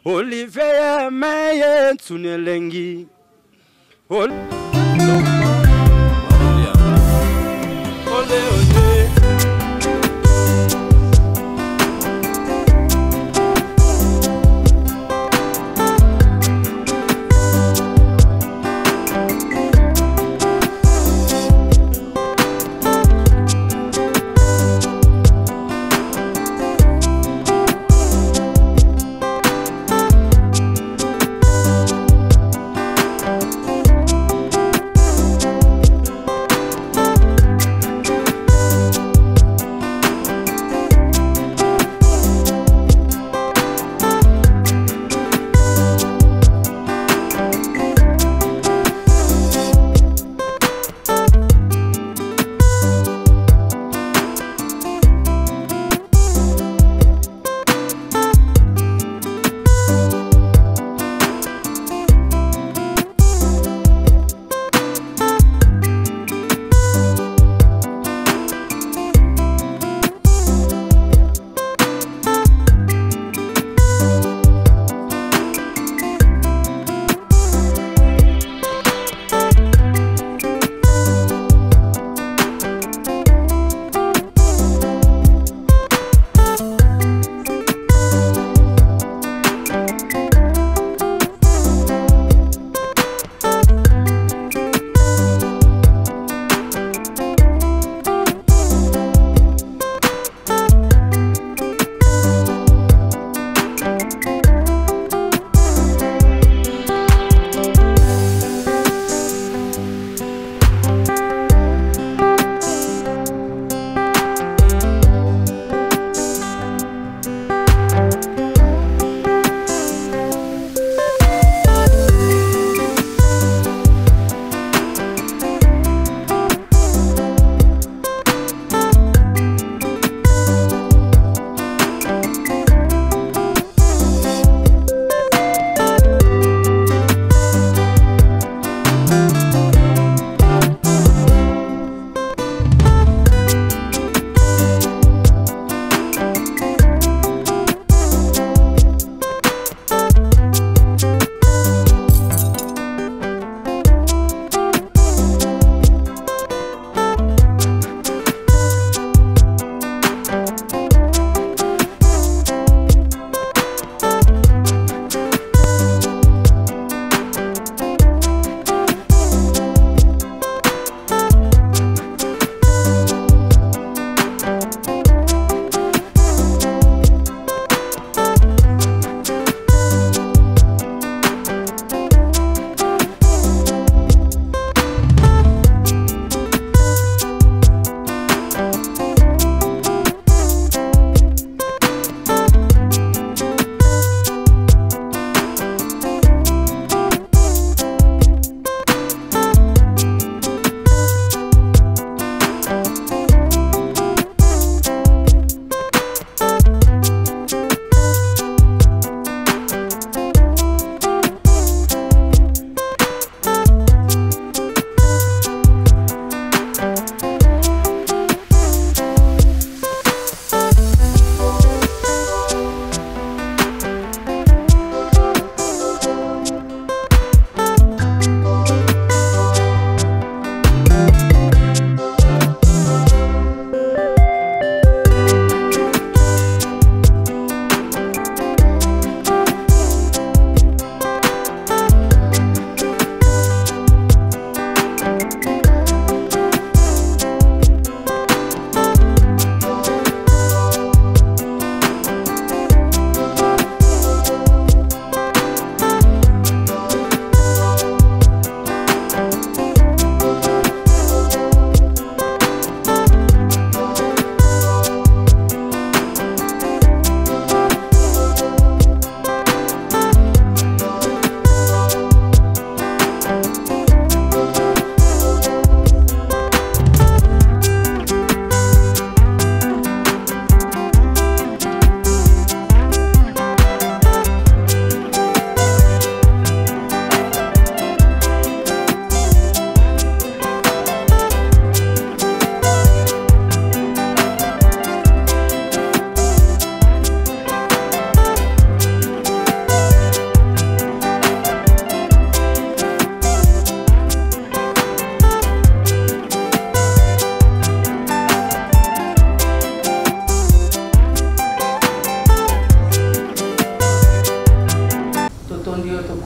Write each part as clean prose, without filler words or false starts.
Olivia Maye Tunelengi. Ole ole.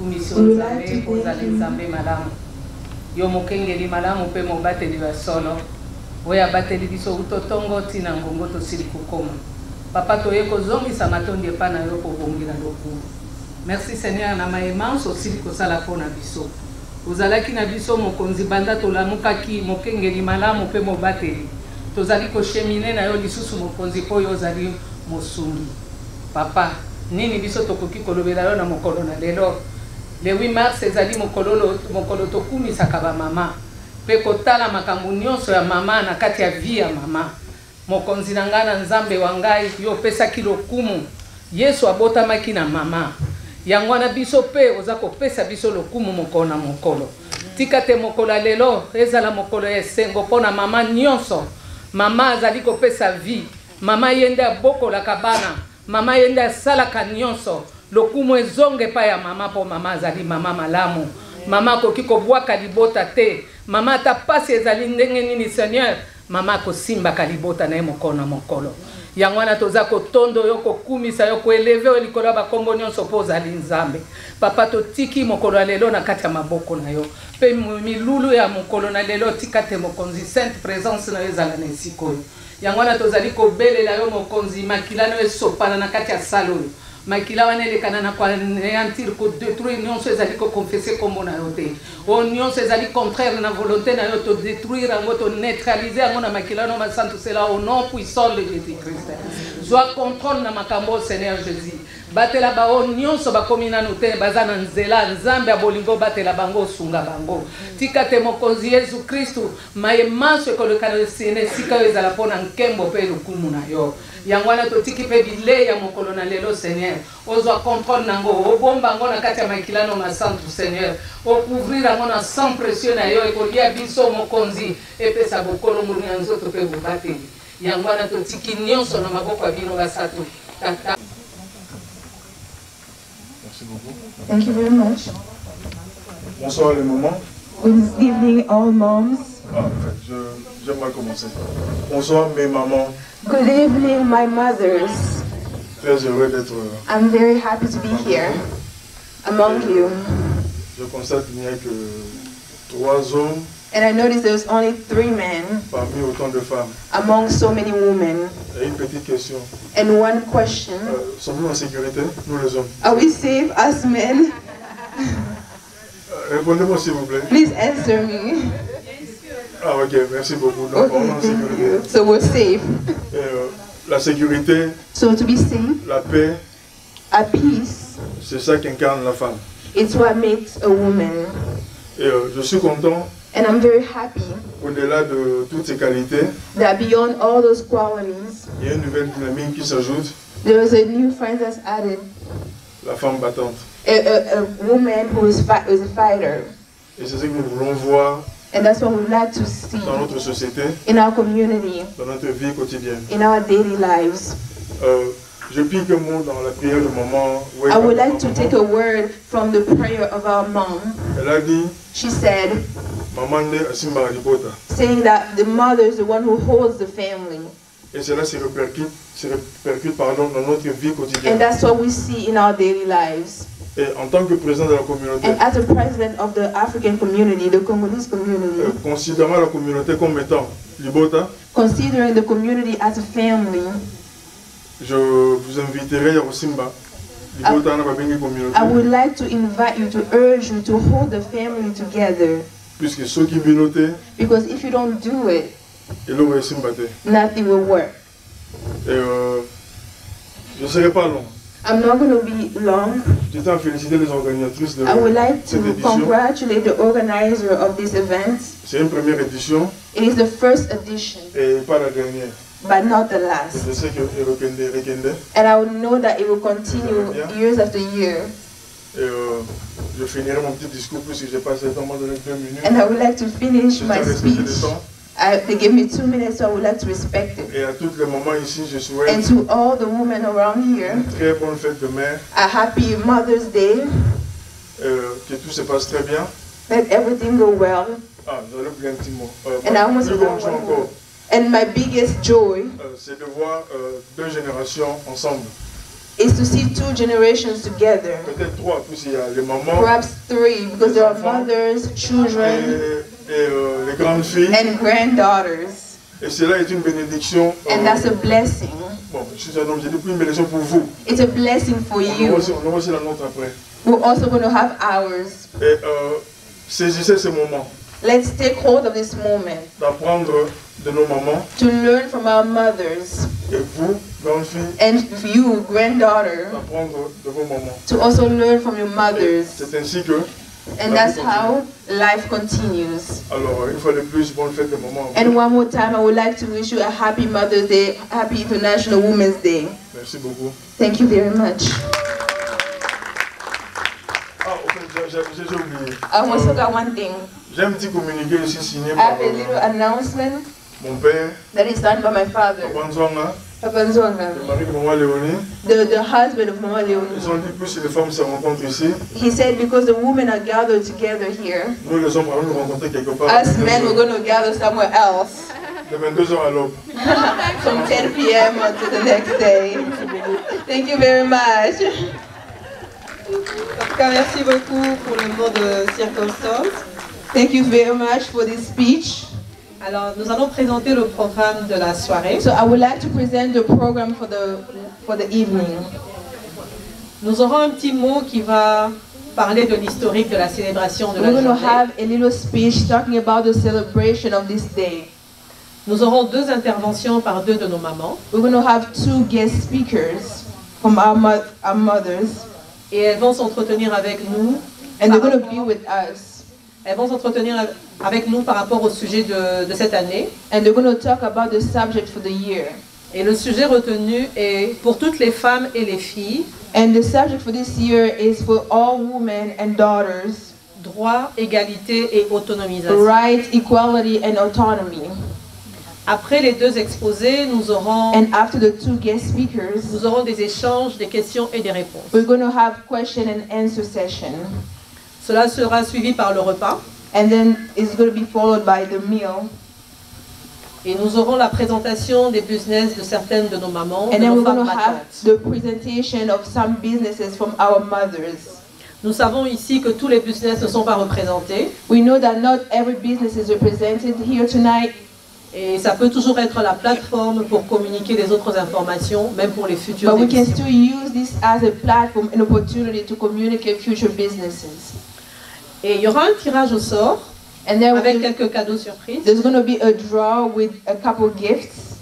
tokumisi Nzambe kozala Nzambe malamu. Yo mokengeli malamu pe mobateli wa solo. Oya bateli biso utotongo tina ngongo tosili kokoma. Papa toye kozongisa matondi epa na yo kobongela lokumu. Merci Seigneur na maemance osili kosala pona biso. Ozalaki na biso mokonzi banda tolamukaki mokengeli malamu pe mobateli. Tozali koshemine na yo lisusu mokonzi po yo ozali mosungi. Papa, nini biso tokoki kolobela yo na mokolo na lelo. Le 8 mars ezali mokolo tokumisaka ba mama. Pe kotala makambo nyonso ya mama na kati ya vie ya mama. Mokonzi na ngana Nzambe wa ngai yo pesaki lokumu. Yesu abotamaki na mama. Yango na biso pe oza kopesa biso lokumu mokolo na mokolo. Tika te mokolo lelo ezala mokolo esengo pona mama nyonso. Mama azali kopesa vie. Mama yende abokola kabana. Mama yende salaka nyonso. Lokumu ezonge pa ya mama po mama azali mama malamu. Mama koki kobwaka libota te. Mama ta pasi ezali ndenge nini Seigneur. Mama kosimba kalibota na ye mokolo na mokolo. Yangwana toza kotondo yo kokumisa yo koeleve yo likolo ba kombo nyonso po ozali Nzambe. Papa totiki mokolo lelo na kati ya maboko na yo. Pe milulu ya mokolo na lelo tikate mokonzi sainte présence na yo ezala na esiko. Yangwana tozali kobelela yo mokonzi makila no esopana na kati ya salo. Makila wana elekana na kwa néantir ko détruire nyonso ezali ko confesser kombo na yo te. O nyonso ezali contraire na volonté na yo to détruire ango to neutraliser ango na makila no masantu cela au nom puissant de Jésus-Christ. Sois contrôle na makambo Seigneur Jésus. Batela ba o nyonso ba komina no te bazana nzela Nzambe abolingo batela bango sunga bango. Tika te mokonzi Yesu Kristu mayemanso ko le kana sene sika ezala pona nkembo pe lukumu na yo. Yangwana totiki pe bile ya mokolo na lelo Seigneur. Ozo contrôle nango obomba ngo na kati ya makilano masantu Seigneur. O couvrir ngo na sans pression na yo ekolia biso mokonzi epesa bokolo muri nzoto pe bobateli. Yangwana totiki nyonso na maboko ya bino basatu. Tata. Merci beaucoup. Thank you very much. Bonsoir les mamans. Good evening all moms. Ah, j'aimerais commencer. Bonsoir mes mamans. Good evening, my mothers. Très heureux d'être I'm very happy to be here among you. Je constate qu'il n'y a que 3 hommes And I noticed there's only 3 men parmi autant de femmes. among so many women. Et une petite question. And one question. Sommes-nous en sécurité, nous les hommes? Are we safe as men? Répondez-moi s'il vous plaît. Please answer me. Ah ok, merci beaucoup. Donc, on est en sécurité. So we're safe. La sécurité, So to be safe, la paix, at peace, c'est ça qu'incarne la femme. it's what makes a woman. Et je suis content, And I'm very happy au-delà de toutes ces qualités, that beyond all those qualities, il y a une nouvelle dynamique qui s'ajoute, there's a new friend that's added. la femme battante. A woman who is a fighter. Et c'est ce que nous voulons voir And that's what we'd like to see dans notre société, in our community, dans notre vie quotidienne. in our daily lives. Je pique un mot dans la prière de maman. I would like to take a word from the prayer of our mom. Elle a dit, She said, maman ne asimba ribota. saying that the mother is the one who holds the family. Et cela se répercute dans notre vie quotidienne. And that's what we see in our daily lives. Et en tant que président de la communauté, And as a president of the African community, the Congolese community, considérant la communauté comme étant Libota, considering the community as a family, je vous inviterai à Simba. Libota na babengi communauté. I would like to invite you, to urge you to hold the family together. Puisque ceux qui binotent, Because if you don't do it, ils auront Simba te. nothing will work. Et je ne serai pas long. I'm not going to be long. Je tiens à féliciter les organisatrices de I would like cette to édition. congratulate the organizer of this event. C'est une première édition It is the first edition, et pas la dernière. but not the last. Je sais que Rekende. And I would know that it will continue years after year. Et je finirai mon petit discours puisque j'ai passé le temps de 2 minutes. And I would like to finish Je my tiens à respecter le speech. temps. They gave me 2 minutes, so I would like to respect it. Et à toutes les mamans ici, je And souhaite to all the women around here, une très bonne fête de mère. a happy Mother's Day. Que tout se passe très bien. Let everything go well. Ah, j'aurais oublié un petit mot. And I almost Plus forgot grand joie one encore, more. And my biggest joy c'est de voir 2 générations ensemble. is to see two generations together. Peut-être trois, puisqu'il y a les mamans Perhaps three, because there are mothers, children, et les grandes filles. and granddaughters. Et cela est une bénédiction. And that's a blessing. Bon, je suis un homme, j'ai dit une bénédiction pour vous. It's a blessing for On you. aura aussi la nôtre après. We're also going to have ours. Et saisissez ce moment Let's take hold of this moment d'apprendre de nos mamans. to learn from our mothers, Et vous, grandes filles, and you, granddaughter, d'apprendre de vos mamans. to also learn from your mothers. C'est ainsi que, And that's how life continues. alors une fois de plus, bonne fête des mamans. And one more time, I would like to wish you a happy Mother's Day, happy International Women's Day. Merci beaucoup. Thank you very much. Ah, au fait, j'ai oublié. I also forgot one thing. J'ai un petit communiqué ici signé I par have a little announcement mon père, that is done by my father, Papa Nzonga, Papa Nzonga, le mari de Maman Léonie. the husband of Mama Ils Leonie. ont dit plus les femmes se rencontrent ici, He said because the women are gathered together here, nous les hommes allons nous rencontrer quelque part. us men we're going to gather somewhere else De 22h à l'aube. from 10 p.m. until the next day. Thank you very much. En tout cas, merci beaucoup pour le mot de circonstance. Thank you very much for this speech. Alors, nous allons présenter le programme de la soirée. So I would like to present the program for the evening. Nous aurons un petit mot qui va parler de l'historique de la célébration de la We're going to journée. have a little speech talking about the celebration of this day. Nous aurons deux interventions par deux de nos mamans. We're going to have two guest speakers from our mothers, Et elles vont s'entretenir avec nous. and they're par going to be rapport- with us. Elles vont s'entretenir avec nous par rapport au sujet de cette année. And they're going to talk about the subject for the year. Et le sujet retenu est pour toutes les femmes et les filles, And the subject for this year is for all women and daughters, droit, égalité et autonomisation. right, equality, and autonomy. Après les deux exposés, nous aurons And after the two guest speakers, Nous aurons des échanges, des questions et des réponses. we're going to have question and answer session. Cela sera suivi par le repas And then it's going to be followed by the meal. et nous aurons la présentation des business de certaines de nos mamans, de And then nos we're going femmes to have battantes. the presentation of some businesses from our mothers. Nous savons ici que tous les business ne sont pas représentés We know that not every business is represented here tonight, et ça peut toujours être la plateforme pour communiquer les autres informations, même pour les futures but we can émissions. still use this as a platform and opportunity to communicate future businesses. Et il y aura un tirage au sort And then avec quelques cadeaux surprises there's going to be a draw with a couple gifts.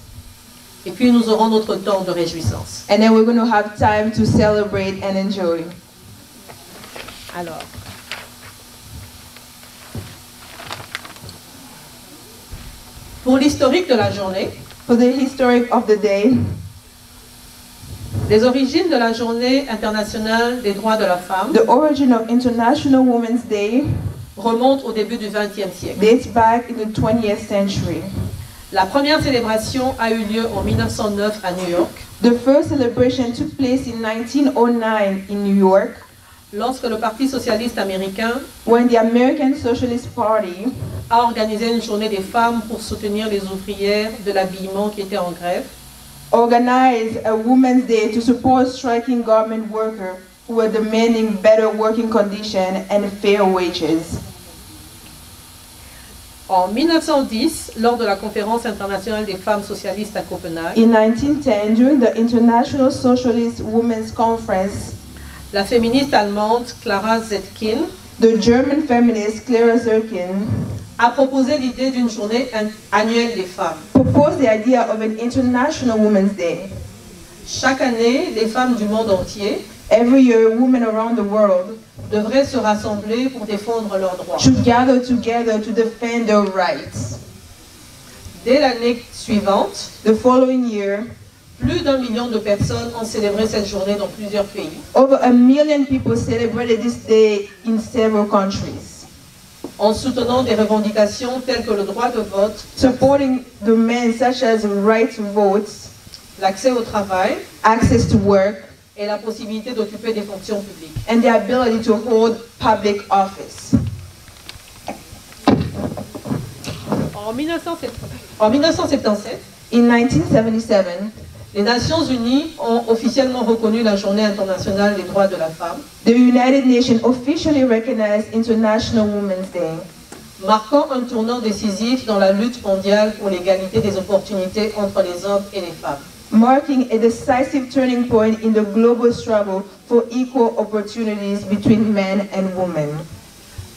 et puis nous aurons notre temps de réjouissance. And then we're going to have time to celebrate and enjoy. Alors, pour l'historique de la journée, For the historic of the day, les origines de la journée internationale des droits de la femme the origin of International Women's Day remonte au début du XXe siècle. dates back in the 20th century. La première célébration a eu lieu en 1909 à New York, The first celebration took place in 1909 in New York, lorsque le Parti socialiste américain when the American Socialist Party a organisé une journée des femmes pour soutenir les ouvrières de l'habillement qui étaient en grève. organized a Women's Day to support striking garment workers who were demanding better working conditions and fair wages. En 1910, lors de la conférence internationale des femmes socialistes à Copenhague, In 1910, during the International Socialist Women's Conference, la féministe allemande Clara Zetkin the German feminist Clara Zetkin a proposé l'idée d'une journée annuelle des femmes. proposed the idea of an International Women's Day. Chaque année, les femmes du monde entier Every year, women around the world devraient se rassembler pour défendre leurs droits. should gather together to defend their rights. Dès l'année suivante, The following year, plus d'1 million de personnes ont célébré cette journée dans plusieurs pays. over 1 million people celebrated this day in several countries, En soutenant des revendications telles que le droit de vote, supporting demands such as right to vote, l'accès au travail access to work, et la possibilité d'occuper des fonctions publiques. and the ability to hold public office. En 1977, In 1977, Les Nations Unies ont officiellement reconnu la Journée internationale des droits de la femme, The United Nations officially recognized International Women's Day, marquant un tournant décisif dans la lutte mondiale pour l'égalité des opportunités entre les hommes et les femmes. marking a decisive turning point in the global struggle for equal opportunities between men and women.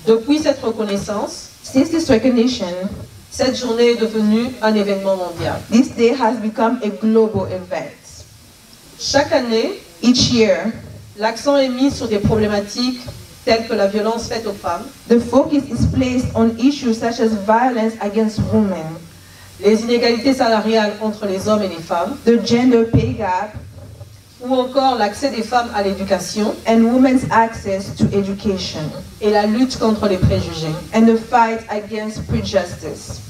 Depuis cette reconnaissance, Since this recognition, cette journée est devenue un événement mondial. this day has become a global event. Chaque année, Each year, l'accent est mis sur des problématiques telles que la violence faite aux femmes, the focus is placed on issues such as violence against women, les inégalités salariales entre les hommes et les femmes, the gender pay gap, ou encore l'accès des femmes à l'éducation and women's access to education, et la lutte contre les préjugés. and the fight against prejudice.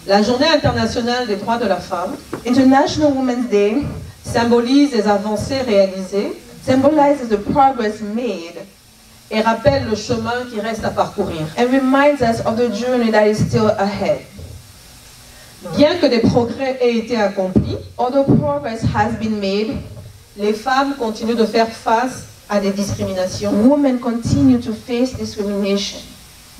La Journée internationale des droits de la femme International Women's Day symbolise les avancées réalisées symbolizes the progress made et rappelle le chemin qui reste à parcourir. and reminds us of the journey that is still ahead. Bien que des progrès aient été accomplis, Although progress has been made, les femmes continuent de faire face à des discriminations, women continue to face discrimination,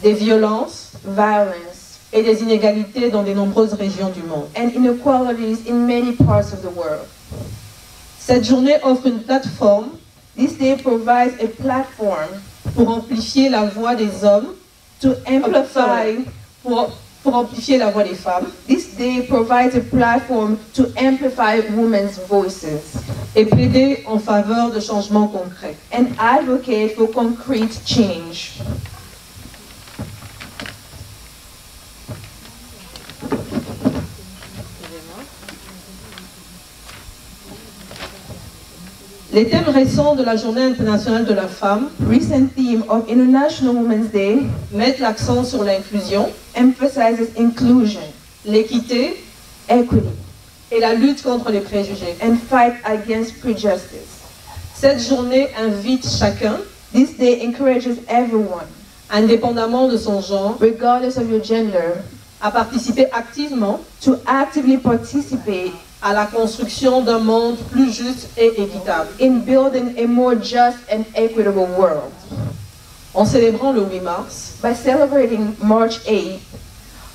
des violences violence, et des inégalités dans de nombreuses régions du monde. and inequalities in many parts of the world. Cette journée offre une plateforme This day provides a platform pour amplifier la voix des hommes, to amplify. pour amplifier la voix des femmes This day provides a platform to amplify women's voices et plaider en faveur de changements concrets. and advocate for concrete change. Les thèmes récents de la Journée internationale de la femme Recent theme of International Women's Day mettent l'accent sur l'inclusion, emphasizes inclusion, l'équité equity, et la lutte contre les préjugés. and fight against prejudice. Cette journée invite chacun, This day encourages everyone, indépendamment de son genre, regardless of your gender, à participer activement to actively participate à la construction d'un monde plus juste et équitable. in building a more just and equitable world. En célébrant le 8 mars, By celebrating March 8th,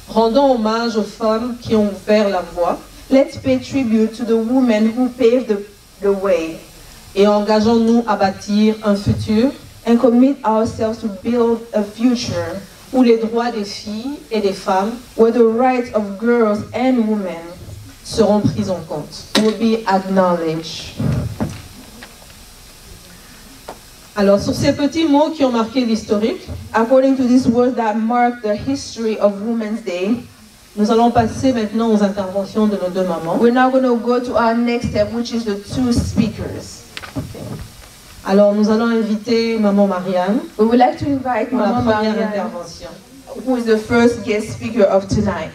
rendons hommage aux femmes qui ont ouvert la voie let's pay tribute to the women who paved the way et engageons-nous à bâtir un futur and commit ourselves to build a future où les droits des filles et des femmes where the rights of girls and women seront pris en compte. will be acknowledged. Alors, sur ces petits mots qui ont marqué l'historique, According to these words that mark the history of Women's Day, nous allons passer maintenant aux interventions de nos deux mamans. we're now going to go to our next step, which is the two speakers. Alors, nous allons inviter Maman Marianne We would like to invite pour la Mama première Marianne, intervention. who is the first guest speaker of tonight.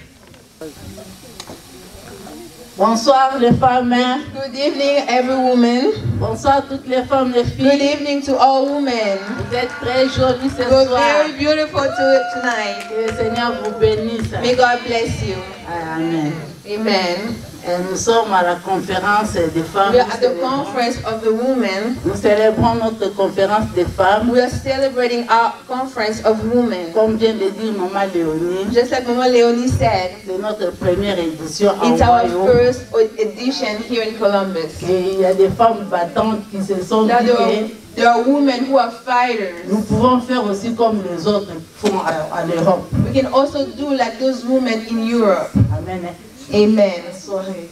Bonsoir les femmes, Good evening, every woman. bonsoir toutes les femmes, les Good filles. evening to all women. Vous êtes très jolies ce You're soir. very beautiful tonight. Que le Seigneur vous bénisse. May God bless you. Amen. Amen. Et nous sommes à la conférence des femmes. We are at the conference of the women. Nous célébrons notre conférence des femmes. We are celebrating our conference of women. Comme vient de dire Maman Léonie, Just like Mama Leonie said, c'est notre première édition en it's our royaume. first edition here in Columbus. Et il y a des femmes battantes qui se sont dit Now que there are women who are fighters. nous pouvons faire aussi comme les autres font à l'Europe. We can also do like those women in Europe. Amen. Amen. Soirée.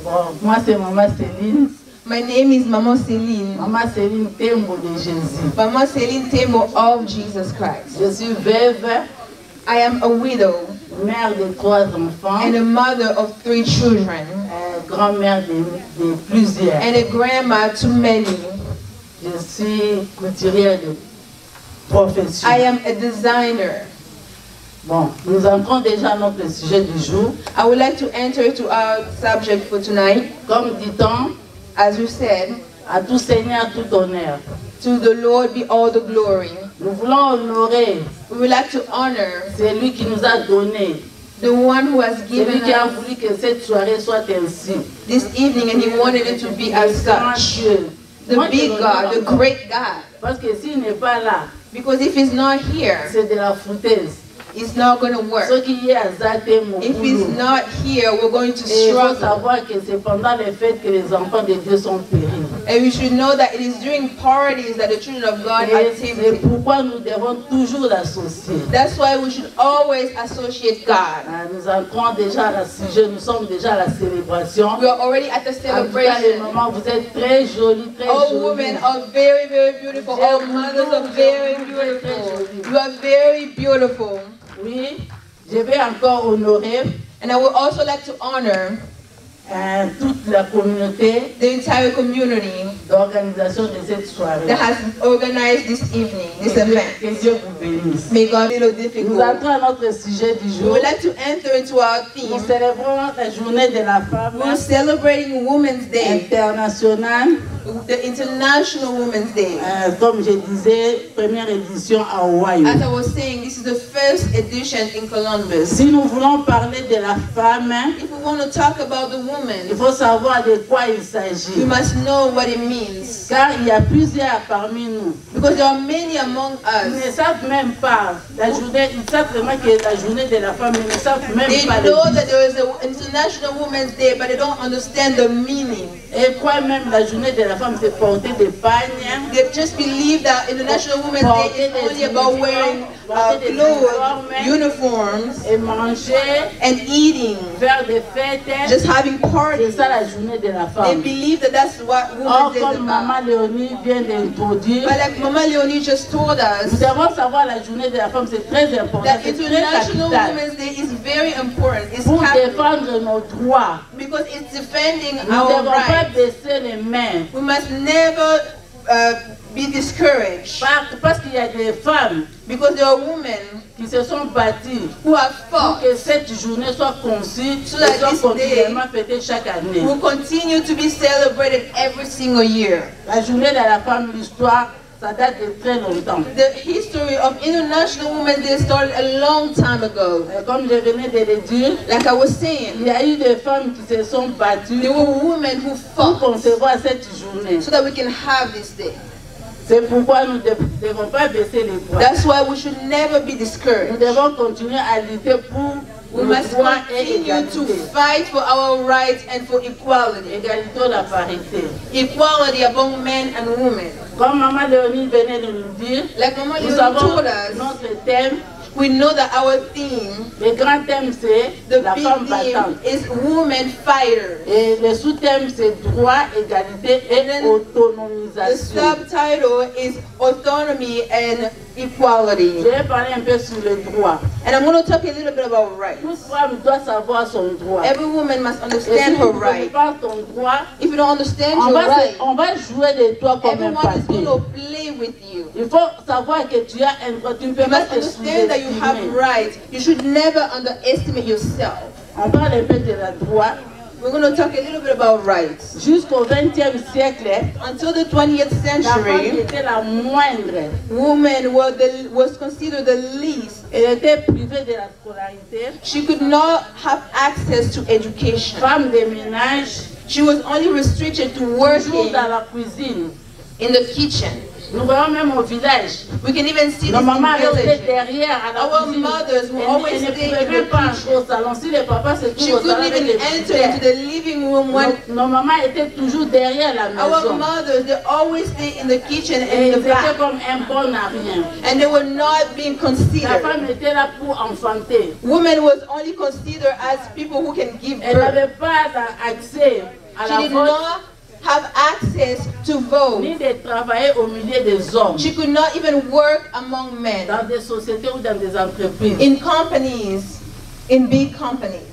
Bon, moi c'est Maman Céline. My name is Mama Céline. Maman Céline Tembo de Jésus. Mama Céline Tembo of Jesus Christ. Je suis veuve, I am a widow mère de 3 enfants, and a mother of 3 children grand-mère de plusieurs. and a grandma to many. Je suis couturière de profession. I am a designer. Bon, nous entrons déjà à notre sujet du jour. I would like to enter to our subject for tonight. Comme dit-on, As you said, à tout Seigneur, tout honneur. to the Lord be all the glory. Nous voulons honorer We would like to honor celui qui nous a donné The one who has Celui given qui a us voulu que cette soirée soit ainsi. this evening, and he wanted it to be as such. Dieu. The Moi, je big l'honore God, the encore. great God. Parce que s'il n'est pas là, Because if he's not here, c'est de la foutaise. it's not going to Ce work. qui est azate mon If he's boulot. not here, we're going to Et il faut struggle. savoir que c'est pendant les fêtes que les enfants de Dieu sont péris. And we should know that it is during parties that the children of God are Et c'est tempted. pourquoi nous devons toujours l'associer. That's why we should always associate God. Ah, nous entrons déjà à la sujet, nous sommes déjà à la célébration. We are already at the En tout cas, les celebration. mamans, vous êtes très jolies, très All jolies. women are very, very beautiful. All mothers are very beautiful. You are very beautiful. Oui, je vais encore honorer And I would also like to honor toute la communauté the entire community d'organisation de cette soirée. that has organized this evening, this event. Que Dieu vous bénisse. May God be a little Nous difficult. entrons à notre sujet du We jour. would like to enter into our Nous theme. célébrons la journée de la femme We're celebrating Women's Day, internationale. the International Women's Day. Comme je disais, première édition à Hawaii. As I was saying, this is the first edition in Columbus. Si nous voulons parler de la femme, If we want to talk about the il woman, faut savoir de quoi il we s'agit. must know what it means. Car il y a plusieurs parmi nous. Because there are many among Ils us. ne savent même pas la journée, ils savent vraiment que la journée de la femme, ils ne savent même They pas le know but. that there is an International Women's Day, but they don't understand the meaning. Et quoi même la journée de la femme, c'est porter des pagnes, They just believe that International Women's Day is only about wearing clothes, uniforms, et manger, and eating, faire des fêtes. just having C'est parties. ça la journée de la They femme. believe that that's what Or, Women's Day is comme Maman about. Léonie vient d'introduire, But like Mama Leonie just told nous us, devons savoir la journée de la femme, c'est très important, that c'est très International capital. Women's Day is very important. It's Pour capital défendre nos droits, because it's defending nous ne our devons pas rights. baisser les mains. We must never be discouraged Parce qu'il y a des femmes because there are women qui se sont battues who have pour fought que cette journée soit conçue So et that soit this continuellement fêtée chaque année. will continue to be celebrated every single year. La journée de la femme, l'histoire, ça date de très longtemps. The history of International Women's Day started a long time ago. Comme je venais de le dire, Like I was il saying, y a eu des femmes qui se sont battues there were women who pour fought concevoir cette journée. so that we can have this day. C'est pourquoi nous ne devons pas baisser les bras. That's why we should never be Nous discouraged. devons continuer à lutter pour We nos must droits et continue to égalité. fight for our rights and for equality. Égalité ou la parité. Equality among men and women. Comme Maman Léonie venait de nous dire, Like Mama nous Leonie avons told us, notre thème. we know that our theme, Le grand thème c'est the la big femme theme, battante. is women fighters. Et le sous-thème c'est droit, égalité et The autonomisation. subtitle is autonomy and equality. Je vais parler un peu sur le droit. And I'm going to talk a little bit about rights. Toute femme doit savoir son droit. Every woman must Et si understand tu her ne connais right. pas ton droit, If you don't understand on your va, right, on va jouer de toi comme un everyone is papier. going to play with you. Il faut savoir que tu as un droit. Tu ne peux You pas must te understand that you have sous-estimer. rights. You should never underestimate yourself. On parle un peu de la droit. We're going to talk a little bit about rights. Jusqu'au XXe siècle, Until the 20th la femme century, était la moindre. woman was considered the least. Elle était privée de la scolarité. She could not have access to education. Femme de ménage, She was only restricted to toujours working dans la cuisine. in the kitchen. Nous voyons même au village. We can even see this Nos mamans in restaient villages. derrière à la Our cuisine. mothers will Elle always ne stay pouvait in même the pas kitchen. entrer au salon. Si le papa se She trouve au salon couldn't avec even les enter petits into the living room when nos mamans étaient toujours derrière la our maison. mothers, they always stay in the kitchen and Et in ils the étaient back. comme un bon à rien. And they were not being La considered. femme était là pour enfanter. Women was only considered as people who can give Elle birth. n'avait pas accès à She la did vote, not have access to vote. ni de travailler au milieu des hommes, She could not even work among men. dans des sociétés ou dans des entreprises. In companies, in big companies.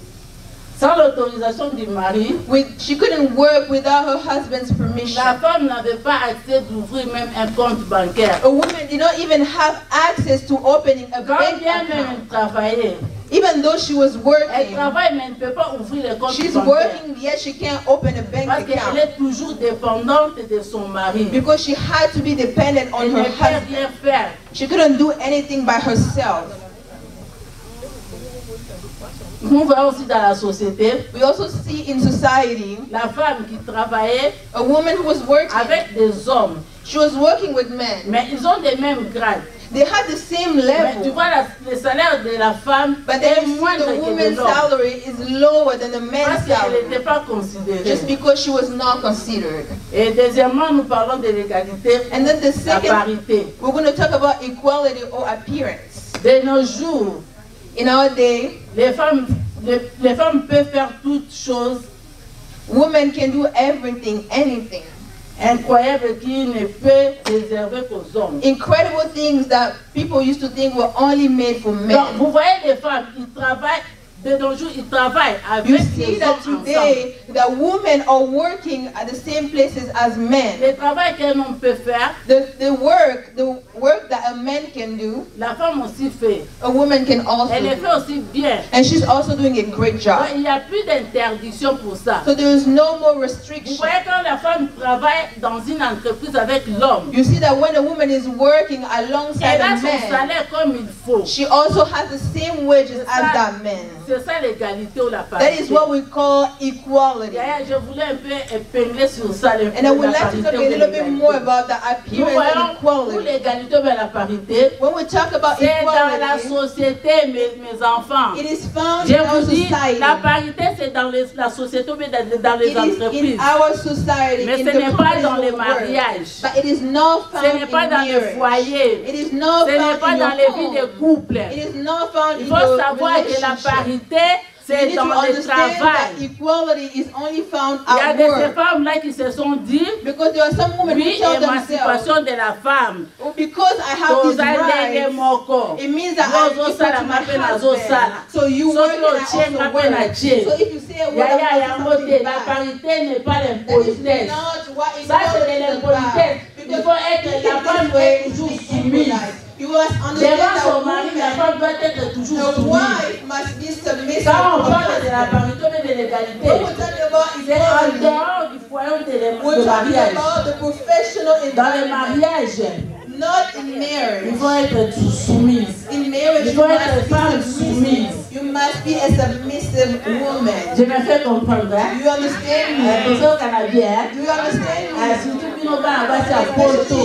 Sans l'autorisation du mari, She couldn't work without her husband's permission. la femme n'avait pas accès d'ouvrir même un compte bancaire. A woman did not even have access to opening a Quand bank bien même account. elle travaillait, Even though she was elle working, travaille mais elle ne peut pas ouvrir le compte she's bancaire. working, yet she can't open a bank Parce qu'elle account. est toujours dépendante de son mari. Because she had to be dependent on Elle her ne peut husband. rien faire. She couldn't do anything by herself. Nous voyons aussi dans la société, We also see in society la femme qui travaillait a woman who was working. avec des hommes, She was working with men. mais ils ont des mêmes grades. They had the same Mais tu level, vois, le salaire de la femme but then est you see moindre the que de woman's l'homme. salary is lower than the Parce man's qu'elle salary, n'était pas considérée. just because she was not considered. Et deuxièmement, nous parlons de l'égalité, And then the la second, parité. we're going to talk about equality or appearance. De nos jours, In our day, les femmes peuvent faire toutes choses women can do everything, anything. incroyables qui ne peut réserver qu'aux hommes. Incredible things that people used to think were only made for Donc, men. vous voyez des femmes, ils travaillent, de nos jours, ils travaillent You avec see des that hommes ensemble. today, that women are working at the same places as men. Le travail qu'un homme peut faire, The work that a man can do, la femme aussi fait. a woman can also Elle le do. fait aussi bien. And she's also doing a great Donc, job. il n'y a plus d'interdiction pour ça. So there is no more Vous restriction. voyez quand la femme travaille dans une entreprise avec l'homme, You see that when a woman is working alongside elle a a son man, salaire comme il faut. she also has the same wages as that man. C'est ça l'égalité ou la That parité. is what we call equality. D'ailleurs, je voulais un peu épingler sur ça, And I would like to talk a little bit more about the Nous appearance voyons and pour equality. l'égalité ou la parité, When we talk about c'est dans la equality, société, mes enfants. it is found Je in our vous dis, society. la parité, c'est dans la société ou bien dans les It is in entreprises. our society, Mais in ce the n'est pas companies dans les of work. mariages. But it is not Ce found n'est pas in dans les marriage. foyers. It is not Ce n'est found pas in dans your les vies de home. couple. It is not found Il in faut your savoir que la relationship. parité, You c'est need dans to le understand that travail. equality is only found Il y a at de ces work. femmes-là qui se sont dit, Because there are some women oui, who tell themselves, émancipation de la femme. oh, because I have these Tozalenge rights, moko. it means that I'm equal Ozosala to my mape na husband. zosala. So you So work and I ochenga also pe na work. tie. So if you say a word Yaya about yango something te, la bad, parité n'est pas that is l'impolitesse. not what Ça c'est de equality is l'impolitesse. about. Il faut être, la femme est toujours soumise. You must understand Devant that son mari, la woman, femme doit être toujours the soumise. wife must be submissive. Quand on to parle her de la husband. parité ou de When l'égalité, we're talking about c'est en equality, dehors du foyer de we're talking mariage. about the professional Dans le environment, mariage, not in il marriage. faut être soumise. In marriage, Il you faut must être be femme submissive. soumise. You must be a submissive woman. Je me fais comprendre. Hein? Do you understand me? Pour ça, au Canadien, Do you understand me? surtout bino bana basi ya poto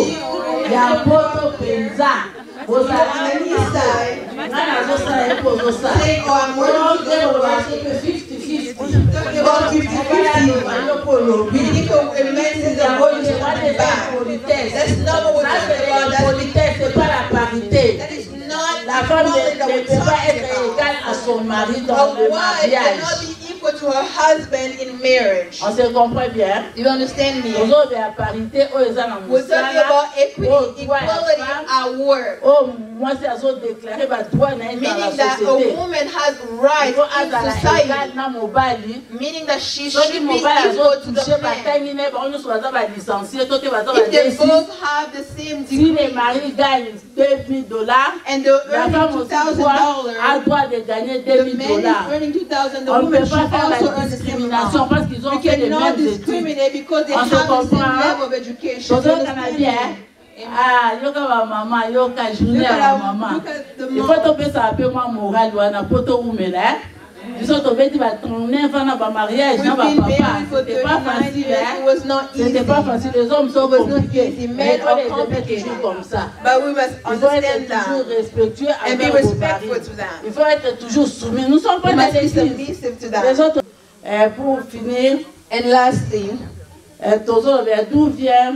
ya poto penza ozala On the east side, nga nazosala ye mpo ozosala saying, oh, I'm working to do right. Talking about 50-50. yo mpo olobi Meaning a man says the boy is something bad. That's not what we're talking about. l'impolitesse, c'est pas la parité. That is not La femme equality that ne we're peut pas talking être about. égale à son mari dans A le wife mariage. cannot be equal to her husband in marriage. On se comprend bien. Do you understand me? Ozobe ya parité oyo eza na We're talking mosala about oyo equity, droit ya equality femme at work. oyo mwasi azodéclare badroit na ye dans la Meaning that a société. woman has rights Ifo in azala society. égale na mobali. Meaning that she Soki should be mobali equal to the azotouche man. batangi ne bango nyonso baza balicencie to te baza If they badesi. both have the same Si le degree mari gagne $2,000, and they're la earning femme aussi a $2,000, droit de gagner the man is $2,000. earning $2,000, the On ne woman peut should pas faire also la earn the same discrimination amount. parce qu'ils ont We fait les cannot mêmes études. discriminate because they On have se the same comprend, hein? level of education. Tozo You understand Canadien, me? ah, yoka ba mama, yoka journée Look à la at maman. look at the Il mom. faut topesa un peu moins moral wana poto umela. Biso tobeti ba ton enfant na ba mariage na We've ba been papa. married for C'était pas 39 facile, years. hein. It was not easy. C'était pas facile, les hommes sont It was not compliqués. easy. Mais Men on are les aimait complicated. toujours comme ça. But we must Il faut understand être toujours that respectueux and be avec vos respectful maris. to them. Il faut être toujours soumis. Nous ne sommes pas We dans must be l'église. submissive to Les them. autres, pour finir, And lastly, d'où vient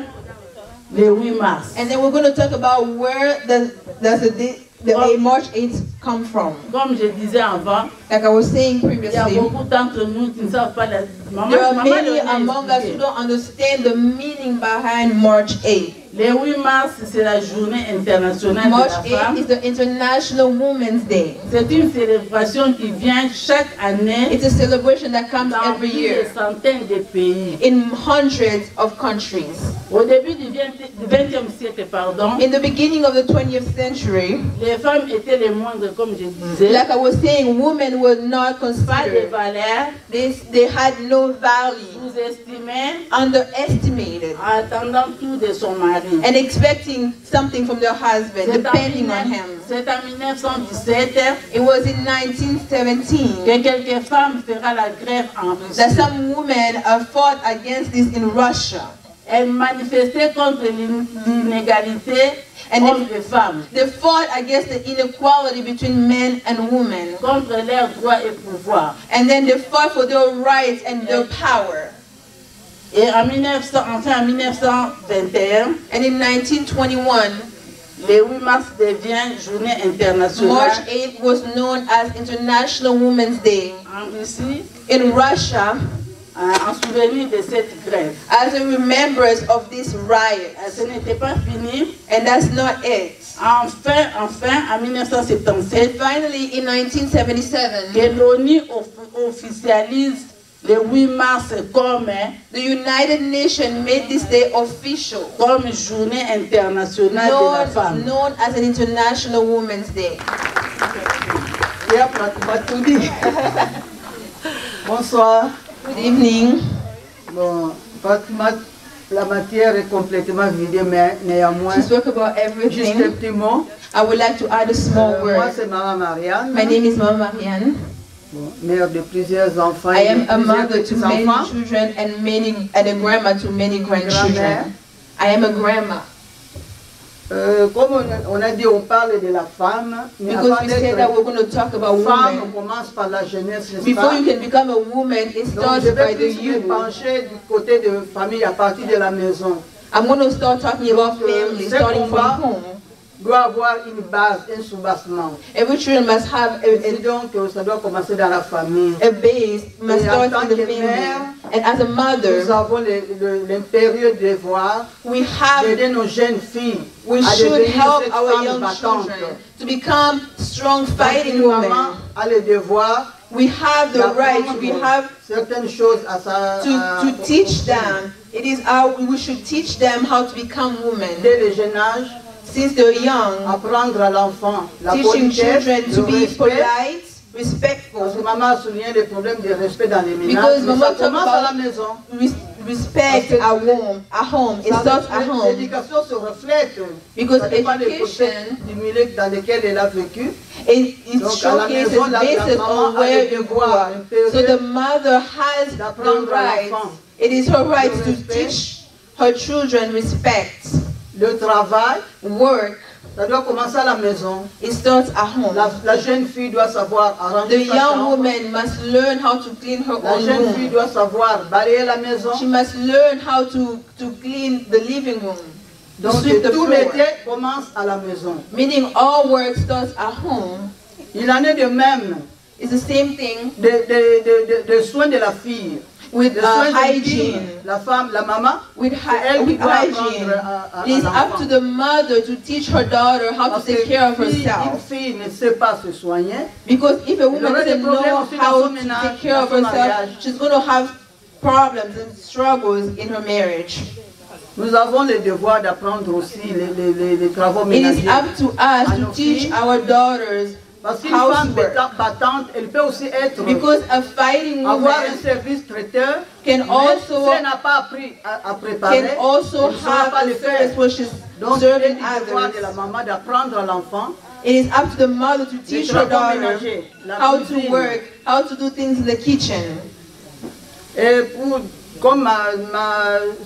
le 8 mars? and then we're going to talk about where does the March 8th come from. Comme je disais avant, Like I was saying il y a previously, beaucoup d'entre nous qui ne savent pas la maman. there are Maman many Léonie a among us who expliqué. don't understand the meaning behind March 8th. Le 8 mars, c'est la journée internationale March de la 8th femme. is the International Women's Day. C'est une célébration qui vient chaque année It's a celebration that comes dans every plus de year centaines de pays. in hundreds of countries. Au début du 20e siècle, pardon, In the beginning of the 20th century, les femmes étaient les moindres, comme je disais. like I was saying, women were not Pas de considered. valeur. They had no value. sous-estimée, underestimated, attendant tout de son mari. and expecting something from their husband, depending on him. C'est en 1917 It was in 1917 que quelques femmes feront la grève en Russie. that some women fought against this in Russia. Elles manifestaient contre l'inégalité entre les femmes, They fought against the inequality between men and women. contre leurs droits et pouvoirs. And then they fought for their rights and their power. Et en 1921, And in 1921, le 8 mars devient journée internationale March 8th was known as International Women's Day. en Russie In Russia, en souvenir de cette grève. as a remembrance of this riot. Ce n'était pas fini. And that's not it. Enfin, en And 1977, finally, in 1977, que l'ONU officialise le 8 mars comme the United Nations made this day official, journée internationale de la femme. known as an International Women's Day. Bonsoir. Good evening. Bon, pratiquement la matière est complètement vidée, mais néanmoins, To spoke about juste un everything, petit mot. I would like to add a small Moi, word. c'est Maman Marianne, My name is Mama Marianne. bon, mère de plusieurs enfants. I et de am a plusieurs mother to many petits-enfants. children and a grandma to many grandchildren. I am a grandma. Comme on a dit, on parle de la femme, mais Because avant we said that d'être we're going to talk about femme, on women. commence par la jeunesse, n'est-ce Before pas? you can become a woman, it Donc, starts je by vais the plus me youth. pencher du côté de famille à partir de la maison. I'm going to start talking about Donc, family, ce starting from combat home. doit avoir une base, un soubassement. Every children must have Et donc, ça doit commencer dans la famille. a base, must Et en start tant in the que family. mère, And as a Nous mother, avons l'impérieux devoir we have, d'aider nos jeunes filles we à should devenir help cette our femme young battante. children to become strong Donc, fighting une maman women. a le devoir We have the right, we have certaines choses à sa to teach them. It is we should teach them how to become women. dès le jeune âge, Since they're young, apprendre à l'enfant la teaching politesse, children to le be respect. polite, Parce que respectful, maman a souligné les problèmes de respect dans les Because ménages, mais maman ça talk commence à la about- maison. respect at home. At home, it starts at home. L'éducation se reflète. Because Ça dépend des education, contextes du milieu dans lequel elle a vécu. it Donc, à la showcases maison, la basis maman on a where le you devoir, are. l'impérieux So the mother has the d'apprendre à right. l'enfant It is her right le to respect. teach her children respect. Le travail, Work, ça doit commencer à la maison. it starts at home. La jeune fille doit savoir The arranger sa young chambre. woman must learn how to clean her La own jeune fille room. doit savoir balayer la maison. She must learn how to clean the living room. To Donc sweep the tout floor. métier commence à la maison. Meaning all work starts at home. Il en est de même It's the same thing des soins de la fille. with Les soins intimes. hygiene. La femme, la maman, With, c'est elle qui with doit hygiene. apprendre à It is up l'enfant. to the mother to teach her daughter how to Parce take que care of si une herself. fille ne sait pas se soigner, Because if a woman aura des doesn't know problèmes aussi dans how son to ménage, take care of dans son herself, mariage. she's going to have problems and struggles in her marriage. nous avons le devoir d'apprendre aussi les travaux It is ménagers. up to us à to nos teach filles. our daughters Parce qu'une femme housework. battante, elle peut aussi être, Because a fighting avoir un woman service traiteur, can mais also si elle n'a pas appris à préparer, can also elle ne saura have pas a le faire. service where she's Donc, c'est serving le devoir de la others. maman d'apprendre à l'enfant It is up to the mother to teach her travaux daughter ménagers, la how to cuisine. work, how to do things in the kitchen. Et comme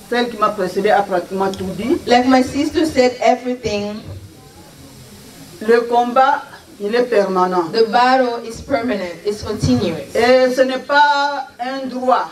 celle qui m'a précédé a pratiquement tout dit, Like my sister said, everything, le combat, il est permanent. the battle is permanent, it's continuous. Et ce n'est pas un droit.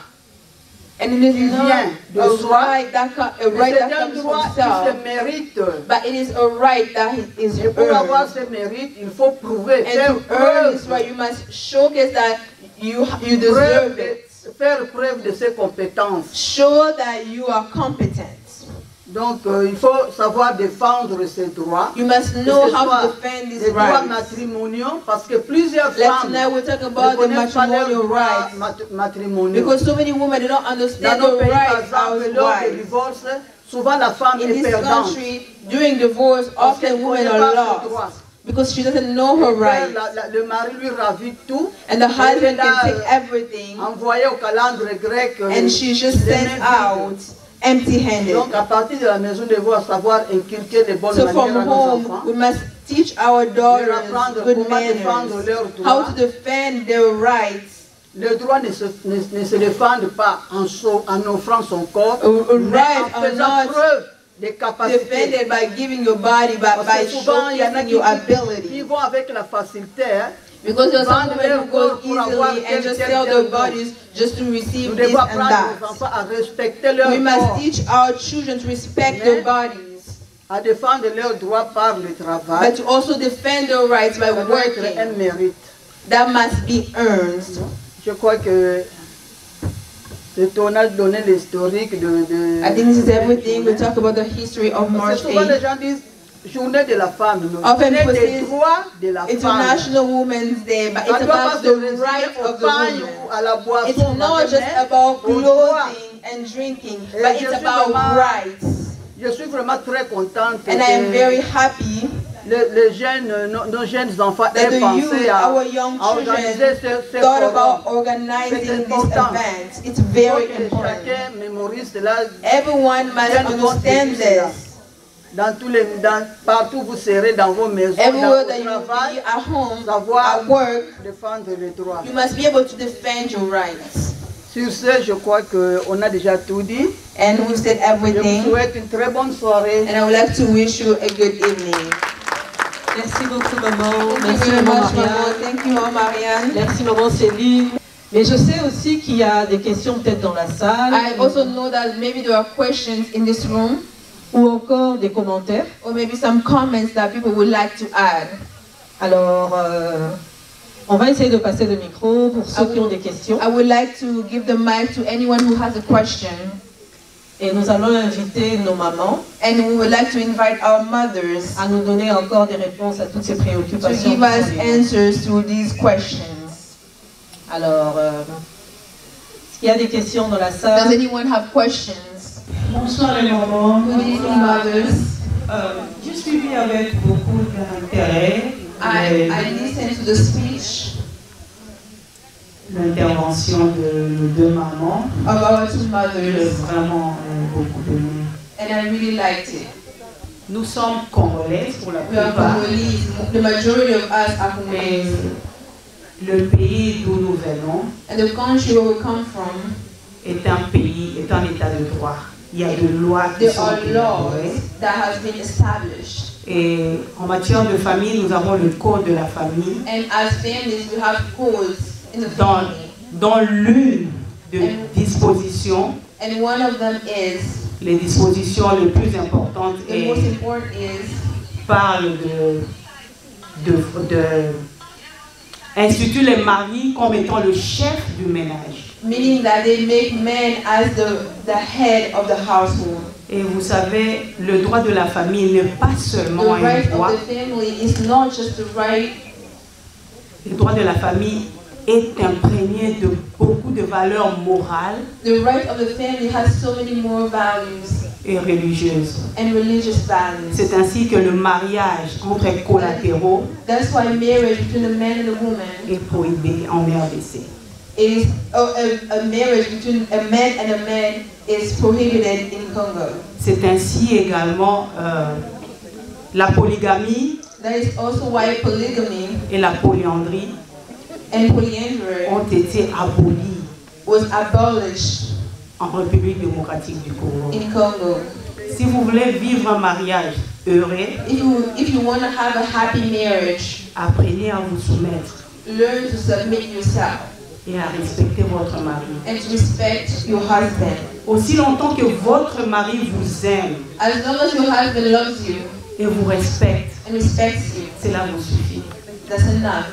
And it is qui not vient de a soi, right that, a mais right c'est that un comes droit from qui se self, mérite. but it is a right that is Et pour avoir earned. ce mérite, il faut prouver, faire And to earn this preuve, right, you must showcase that you deserve it. faire preuve de ses compétences. Show that you are competent. Donc il faut savoir défendre ses droits. You must Que know ce how soit to defend les these droits rights. matrimoniaux, parce que plusieurs Like femmes tonight we're talking ne about the connaissent pas leurs matrimonial droits rights. matrimoniaux. Because so many women, they don't Dans understand nos their pays, par rights exemple, as lors du wives. divorce, souvent la femme In est this perdante. country, during divorce, Parce qu'elle often ne women connaît are pas ses droits. lost. because she doesn't know her rights. Le mari lui ravit tout. And the husband can take everything. Envoyé au calendrier grec. And she just sent out empty-handed. Donc à partir de la maison, nous devons savoir inculquer les bonnes manières from à nos home, enfants. we must teach our daughters good manners, how to defend their rights. Le droit ne se défend pas en offrant son corps, mais en faisant preuve de capacité. Defended by giving your body, by showcasing your ability. Ils vont avec la facilité. Because there's some women who go easily and just sell their bodies just to receive this and that. We must teach our children to respect their bodies, à défendre leurs droits par le travail, but to also defend their rights by working. Un mérite. That must be earned. Je crois que on a donné l'historique de. I think this is everything. We talk about the history of March 8th. Souvent les gens disent Journée de la femme. Often people des droits de la International Women's Day, but it's about the right of the woman. It's not just about clothing and drinking, but it's about rights. Je suis vraiment très contente. And I am very happy. Les jeunes, nos jeunes enfants that aient pensé à our young organiser ce thought about organizing this event. It's very important. Everyone must understand this. Partout vous serez dans vos maisons, everywhere dans that vos travail, you be at home, savoir at work, défendre les droits. You must be able to defend your rights. Sur ce, je crois qu'on a déjà tout dit. And we said everything. Je vous souhaite une très bonne soirée. And I would like to wish you a good evening. Merci beaucoup, maman. Merci, maman. Thank you, Marianne. Merci, maman Céline. Mais je sais aussi qu'il y a des questions peut-être dans la salle. I also know that maybe there are questions in this room. Ou encore des commentaires. Or maybe some comments that people would like to add. Alors, on va essayer de passer le micro pour ceux qui ont des questions. I would like to give the mic to anyone who has a question. Et nous allons inviter nos mamans. And we would like to invite our mothers à nous donner encore des réponses à toutes ces préoccupations. To give us answers to these questions. Alors, est-ce qu'il y a des questions dans la salle? Does anyone have questions? Bonsoir les mamans. Good evening, mothers. J'ai suivi avec beaucoup d'intérêt I listened to the speech, l'intervention de nos deux mamans. Of our two mothers. J'ai vraiment beaucoup aimé. And I really liked it. Nous sommes Congolais pour la plupart. We are Congolese. The majority of us are Congolese. Le pays d'où nous venons and the country where we come from est un pays, est un état de droit. Il y a des lois qui sont élaborées. That has been established. Et en matière de famille, nous avons le code de la famille. And as families, we have codes in the family. Dans l'une des dispositions, and one of them is les dispositions les plus importantes parlent de institue les maris comme étant le chef du ménage. Meaning that they make men as the head of the household. Et vous savez, le droit de la famille n'est pas seulement un droit. Le droit de la famille est imprégné de beaucoup de valeurs morales. The right of the family has so many more values. Et religieuses. And religious values. C'est ainsi que le mariage entre collatéraux est prohibé en RDC. Is a marriage between a man and a man is prohibited in Congo. C'est ainsi également la polygamie. That is also why polygamy et la polyandrie and polyandry ont été abolies. Was abolished en République démocratique du Congo. In Congo. Si vous voulez vivre un mariage heureux, if you want to have a happy marriage, apprenez à vous soumettre. Learn to submit yourself. Et à respecter votre mari. And to respect your husband. Aussi longtemps que votre mari vous aime. As long as your husband loves you. Et vous respecte. And respects you. Cela vous suffit. That's enough.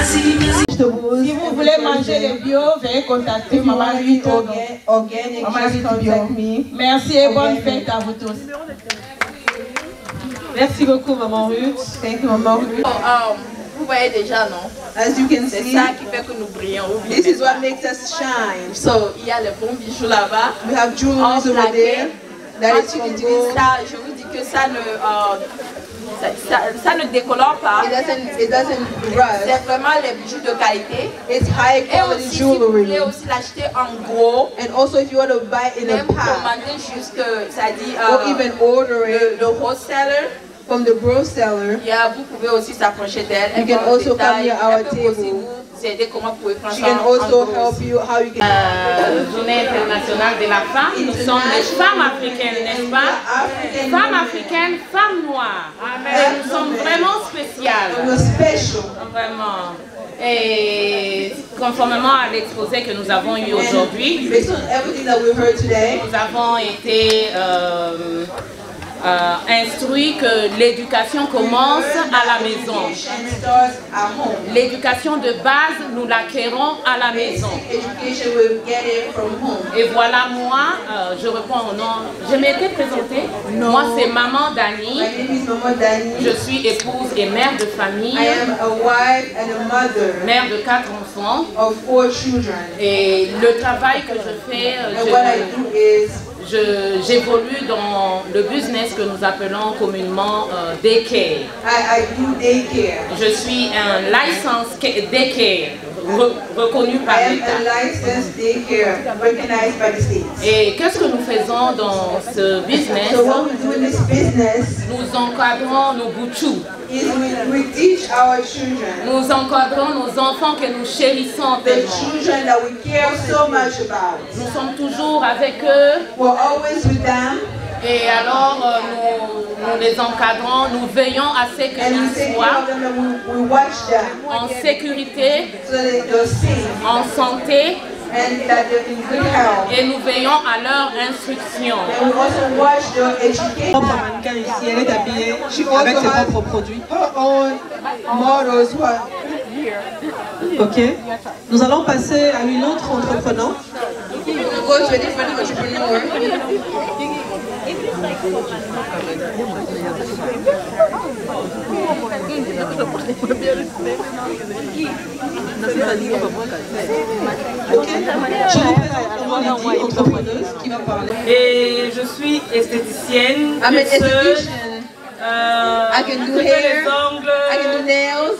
Si vous voulez manger les bio, veuillez contacter Maman Ruth Organic. Merci et bonne fête à vous tous. Merci beaucoup, Maman Ruth. Thank you, Maman Ruth. Vous voyez déjà, non? As you can c'est see, ça qui fait que nous brillons. this is what makes us shine. So, il y a les bons bijoux là-bas. We have jewelry over there. That is from gold. Ça, je vous dis que ça ne décolore pas. It doesn't rust. C'est vraiment les bijoux de qualité. It's high Et quality aussi, si vous jewelry. voulez aussi l'acheter en gros. And also, if you want to buy in a Même pack, commander juste, ça dit, or even order it le wholesaler. from the grocery seller. Yeah, vous pouvez aussi s'approcher d'elle. You can also come near our table. She can also help you how you can. Journée internationale de la femme. Nous sommes les femmes africaines, n'est-ce pas? Femmes africaines, femmes noires. Et nous sommes vraiment spéciales. Vraiment. Et conformément à l'exposé que nous avons eu aujourd'hui, nous avons été instruit que l'éducation commence à la maison. L'éducation de base, nous l'acquérons à la maison. Et voilà moi, je réponds au nom. Je m'étais présentée. Moi, c'est Maman Dani. Je suis épouse et mère de famille. Mère de 4 enfants. Et le travail que je fais, j'évolue dans le business que nous appelons communément daycare. Je suis un licensed daycare reconnu par l'État. Et qu'est-ce que nous faisons dans ce business? Nous encadrons nos boutchous. Nous encadrons nos enfants que nous chérissons tellement. Nous sommes toujours avec eux. Et alors nous les encadrons, nous veillons à ce qu'ils soient en sécurité, en santé. Et nous veillons à leur instruction. Elle est habillée avec ses propres produits. Ok. Nous allons passer à une autre entreprenante. Et je suis esthéticienne, perceuse, I can do hair, I can do nails,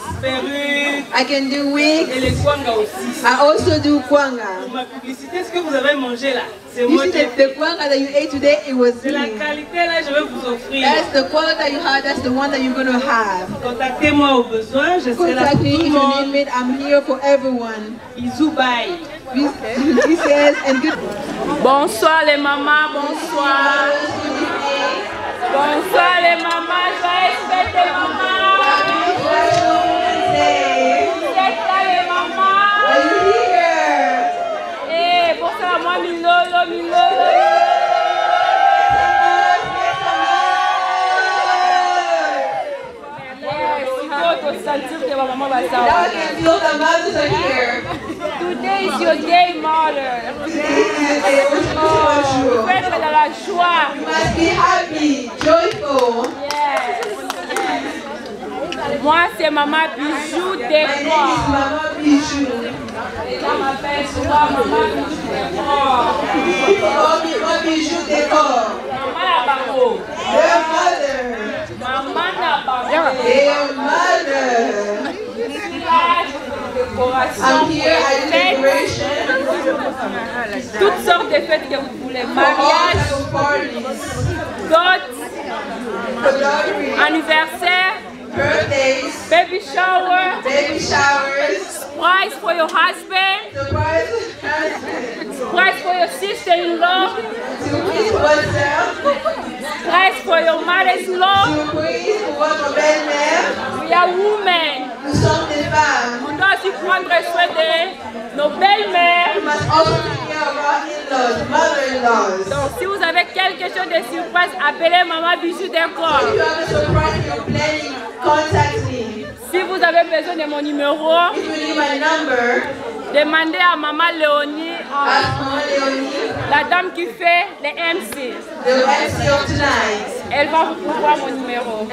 I can do wigs, et les kwanga aussi. I also do kwanga. Ma publicité, ce que vous avez mangé là, c'est You moi see qui the kwanga that you ate today, it was c'est la me. qualité là, je vais vous offrir. That's the kwanga that you had, that's the one that you're going to have. Contactez-moi au besoin, je serai là Contact pour me tout if le you monde. need me, I'm here for everyone. Bisous, bye. He says, and good. Bonsoir les mamans, bonsoir. Bonsoir les mamans, joyeuses fêtes les mamans. Vous êtes là les mamans. Et bonsoir à moi Milolo, Milolo. Today is your day, mother. Vous êtes dans la joie. You must be happy, joyful. Yes. Moi, c'est Maman Bijou Décor. Maman Bijou. Les gens m'appellent souvent Maman Bijou Décor. Maman Bijou Décor. Maman Nabaro. Their mother. Maman Nabaro. Their mother. I'm here at decoration. Toutes sortes de fêtes que vous voulez. Mariage, dot, anniversaire, birthdays, baby shower, surprise for your husband, surprise for your sister-in-law, surprise for your mother-in-law. We are women. Nous sommes des femmes. On doit aussi prendre soin de nos belles-mères. Donc si vous avez quelque chose de surprise, appelez Maman Bijou Décor. Si vous avez besoin de mon numéro, demandez à Maman Léonie, la dame qui fait les MC. Elle va vous pouvoir mon numéro.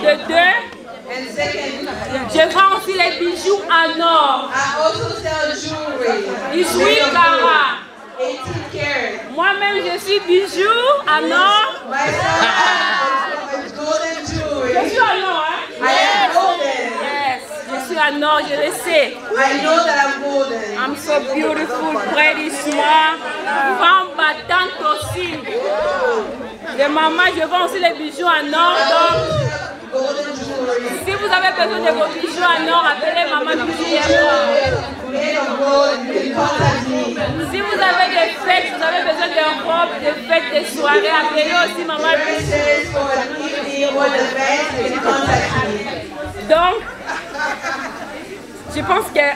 De deux, je vends aussi les bijoux en or. 18 carats. Moi-même, je suis bijoux en or. Je suis en or, hein? Yes, je suis en or, je le sais. I'm so beautiful, pretty, smart. Femme battante aussi. Les mamans, je vends aussi les bijoux en or. Donc, si vous avez besoin de vos bijoux en or, appelez Maman Bijoux. Si vous avez des fêtes, vous avez besoin de robes, de fêtes, de soirées, appelez aussi Maman Bijoux. Donc, je pense que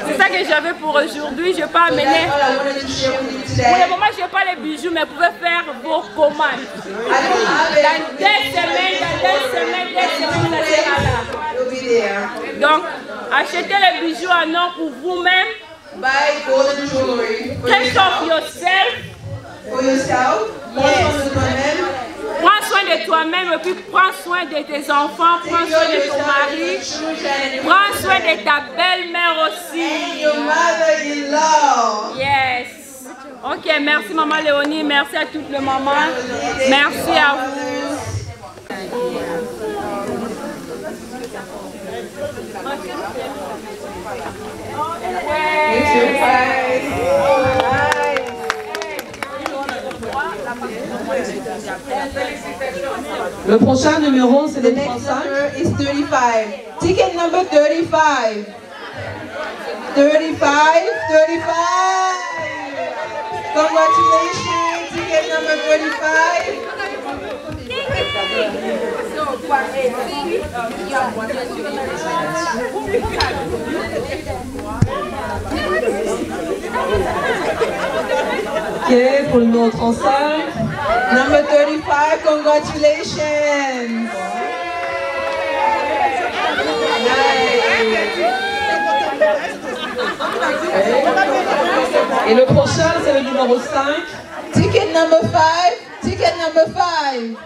c'est ça que j'avais pour aujourd'hui. Je ne vais pas amener. Pour le moment, je n'ai pas les bijoux, mais vous pouvez faire vos commandes. Dans 2 semaines, ça sera là. Donc, achetez les bijoux en or pour vous-même. Take off yourself. Prends soin de toi-même et puis prends soin de tes enfants, prends soin de ton mari, prends soin de ta belle-mère aussi. Yes. Ok, merci Maman Léonie, merci à toutes les mamans, merci à vous. Le prochain numéro, c'est le 35. Is 35. Ticket number 35. 35. Congratulations, ticket number 35. Ok, pour le numéro 35. Number 35, congratulations. Et le prochain, c'est le numéro 5. Ticket number 5. Ticket number 5.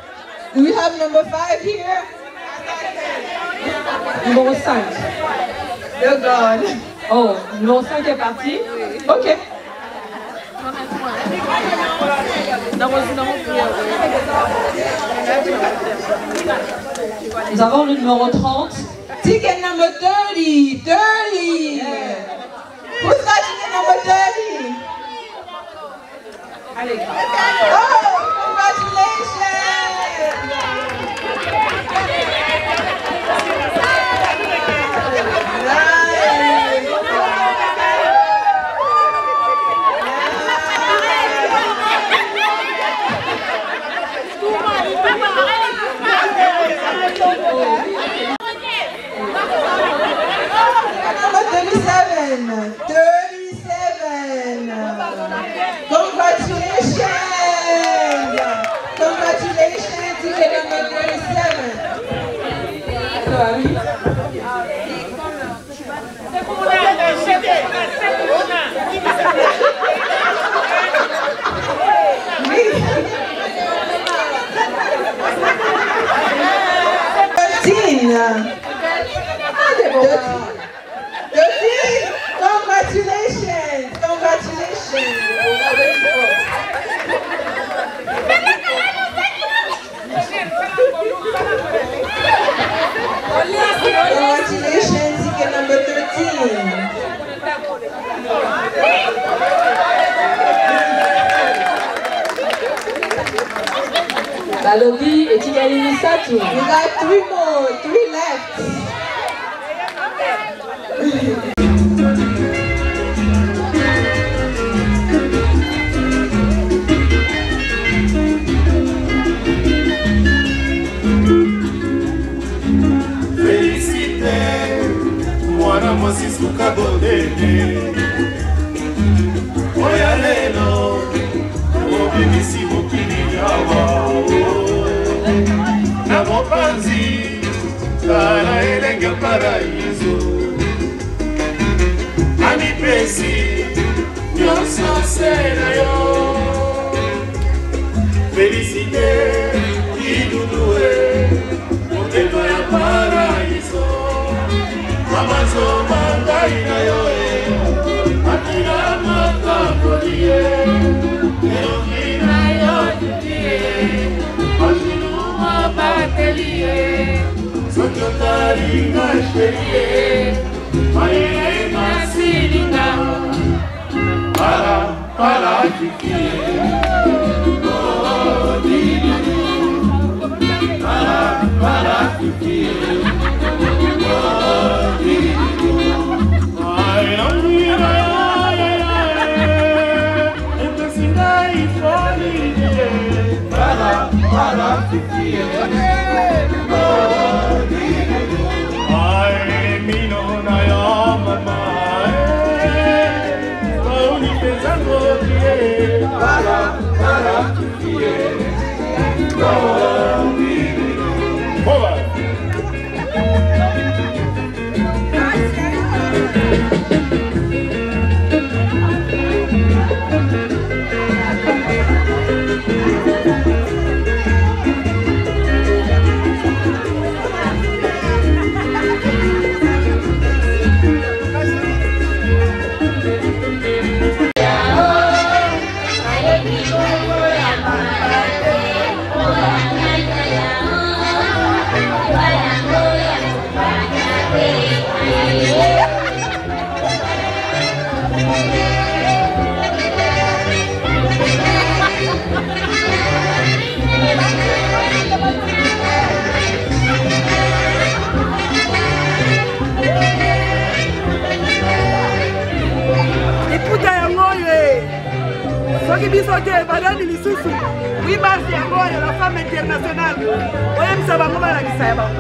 Do we have number 5 here? Numéro 5. Oh God. Oh, numéro 5 est parti. Ok. Nous avons le numéro 30. Ticket number 30. 30. Who's got ticket number 30? Oh, congratulations. Number 37. 37. Congratulations. Congratulations, ticket number 37. Congratulations! Congratulations! Congratulations, ticket number 13. Balobi et Tigalini Satu. We got 3 more, 3 left. Mwana mwasi suka bodene oya lelo obimisi mokili yawa na mopanzi ya paraiso amipesi nyonso se na yo Félicité idudue motema ya paraiso amazo mangai na yo akira makakolie erongi na yo tutie ajinuma batelie sototaringa sherie maile masilinga para tutie para tutie La femme internationale. Oui, ça va comment la guisaba.